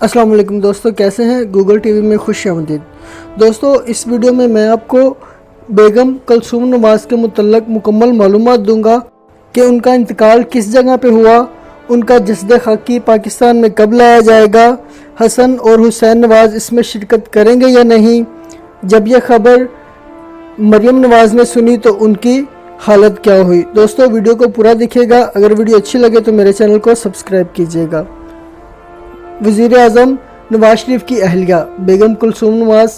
अस्सलाम वालेकुम दोस्तों, कैसे हैं? गूगल टीवी में खुश आमदीद। दोस्तों, इस वीडियो में मैं आपको बेगम कुलसूम नवाज़ के मुतल्लक मुकम्मल मालूमात दूंगा कि उनका इंतकाल किस जगह पे हुआ, उनका जस्द खाकी पाकिस्तान में कब लाया जाएगा, हसन और हुसैन नवाज़ इसमें शिरकत करेंगे या नहीं। जब यह खबर मरियम नवाज़ ने सुनी तो उनकी हालत क्या हुई। दोस्तों, वीडियो को पूरा देखिएगा। अगर वीडियो अच्छी लगे तो मेरे चैनल को सब्सक्राइब कीजिएगा। वज़ीर आज़म नवाज शरीफ की अहलिया बेगम कुलसूम नवाज़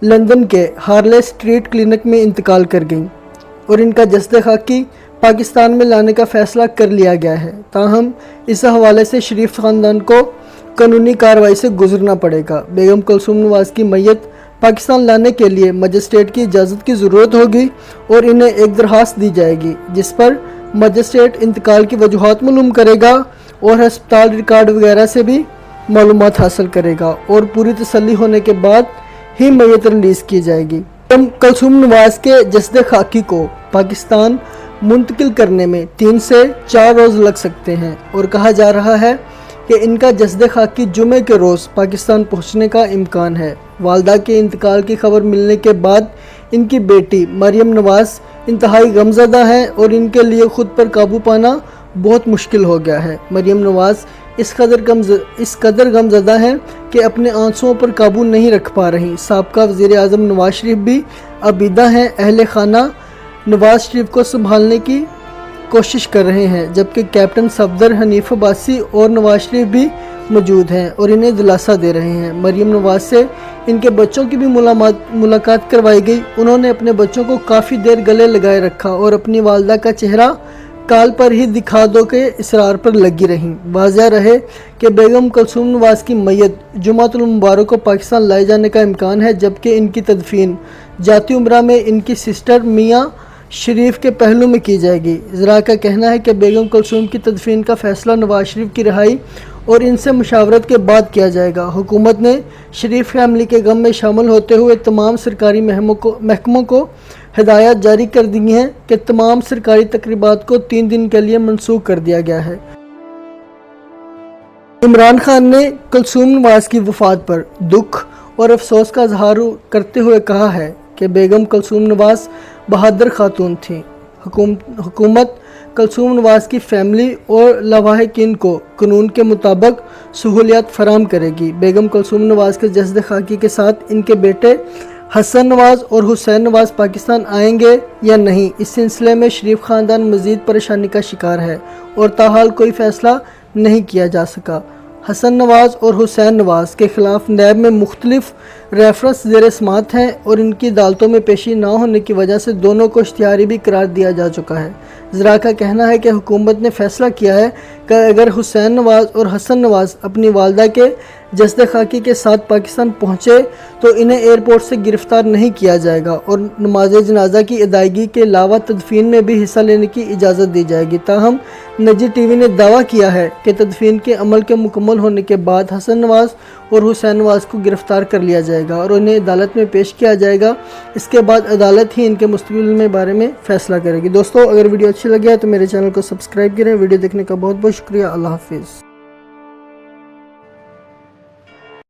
लंदन के हार्ले स्ट्रीट क्लिनिक में इंतकाल कर गईं और इनका जस्द खाकी पाकिस्तान में लाने का फ़ैसला कर लिया गया है। ताहम इस हवाले से शरीफ ख़ानदान को कानूनी कार्रवाई से गुजरना पड़ेगा। बेगम कुलसूम नवाज़ की मैयत पाकिस्तान लाने के लिए मजिस्ट्रेट की इजाज़त की ज़रूरत होगी और इन्हें एक दरख्वास्त दी जाएगी जिस पर मजिस्ट्रेट इंतकाल की वजूहात मालूम करेगा और हस्पताल रिकॉर्ड वगैरह से भी मालूमात हासिल करेगा और पूरी तसल्ली होने के बाद ही मैयत रिलीज़ की जाएगी। कुलसूम नवाज़ के जस्द खाकी को पाकिस्तान मुंतकिल करने में 3 से 4 रोज़ लग सकते हैं और कहा जा रहा है कि इनका जस्द खाकी जुमे के रोज़ पाकिस्तान पहुंचने का इम्कान है। वालदा के इंतकाल की खबर मिलने के बाद इनकी बेटी मरियम नवाज़ इंतहाई गमज़दा है और इनके लिए ख़ुद पर काबू पाना बहुत मुश्किल हो गया है। मरियम नवाज़ इस कदर गमज़दा हैं कि अपने आंसुओं पर काबू नहीं रख पा रही। साबका वज़ीर आज़म नवाज शरीफ भी अबीदा हैं, अहले खाना नवाज शरीफ को संभालने की कोशिश कर रहे हैं, जबकि कैप्टन सफदर हनीफ अब्बासी और नवाज शरीफ भी मौजूद हैं और इन्हें दिलासा दे रहे हैं। मरियम नवाज़ से इनके बच्चों की भी मुलाकात करवाई गई। उन्होंने अपने बच्चों को काफ़ी देर गले लगाए रखा और अपनी वालदा का चेहरा काल पर ही दिखा दो के इसरार पर लगी रहीं। वाज़ह रहे कि बेगम कुलसूम नवाज़ की मैयत जुमातुल मुबारक को पाकिस्तान लाए जाने का इम्कान है, जबकि इनकी तदफीन जाती उम्रा में इनकी सिस्टर मियाँ शरीफ के पहलू में की जाएगी। ज़रा का कहना है कि बेगम कुलसूम की तदफीन का फ़ैसला नवाज शरीफ की रिहाई और इनसे मुशावरत के बाद किया जाएगा। हुकूमत ने शरीफ फैमिली के गम में शामिल होते हुए तमाम सरकारी महकमों को हिदायत जारी कर दी हैं कि तमाम सरकारी तकरीबात को 3 दिन के लिए मनसूख कर दिया गया है। इमरान खान ने कुलसूम नवाज़ की वफ़ात पर दुख और अफसोस का इजहार करते हुए कहा है कि बेगम कुलसूम नवाज़ बहादुर खातून थी। हुकूमत कुलसूम नवाज़ की फैमिली और लवाहिकीन को कानून के मुताबिक सहूलियात फराम करेगी। बेगम कुलसूम नवाज़ के जस्द खाकी के साथ इनके बेटे हसन नवाज़ और हुसैन नवाज़ पाकिस्तान आएंगे या नहीं, इस सिलसिले में शरीफ ख़ानदान मज़ीद परेशानी का शिकार है और ताहाल कोई फ़ैसला नहीं किया जा सका। हसन नवाज़ और हुसैन नवाज़ के ख़िलाफ़ नैब में मुख्तलिफ रेफरेंस ज़ेर समात हैं और इनकी अदालतों में पेशी ना होने की वजह से दोनों को इश्तिहारी भी करार दिया जा चुका है। ज़रा का कहना है कि हुकूमत ने फ़ैसला किया है कि अगर हुसैन नवाज़ और हसन नवाज़ अपनी वालदा के जस्द खाकी के साथ पाकिस्तान पहुँचे तो इन्हें एयरपोर्ट से गिरफ़्तार नहीं किया जाएगा और नमाज जनाजा की अदायगी के अलावा तदफीन में भी हिस्सा लेने की इजाज़त दी जाएगी। ताहम निजी टीवी ने दावा किया है कि तदफीन के अमल के मुकम्मल होने के बाद हसन नवाज़ और हुसैन नवाज़ को गिरफ़्तार कर लिया जाएगा और उन्हें अदालत में पेश किया जाएगा। इसके बाद अदालत ही इनके मुस्तक़बिल में बारे में फ़ैसला करेगी। दोस्तों, अगर वीडियो अच्छी लगी है तो मेरे चैनल को सब्सक्राइब करें। वीडियो देखने का बहुत बहुत शुक्रिया। अल्लाह हाफिज़।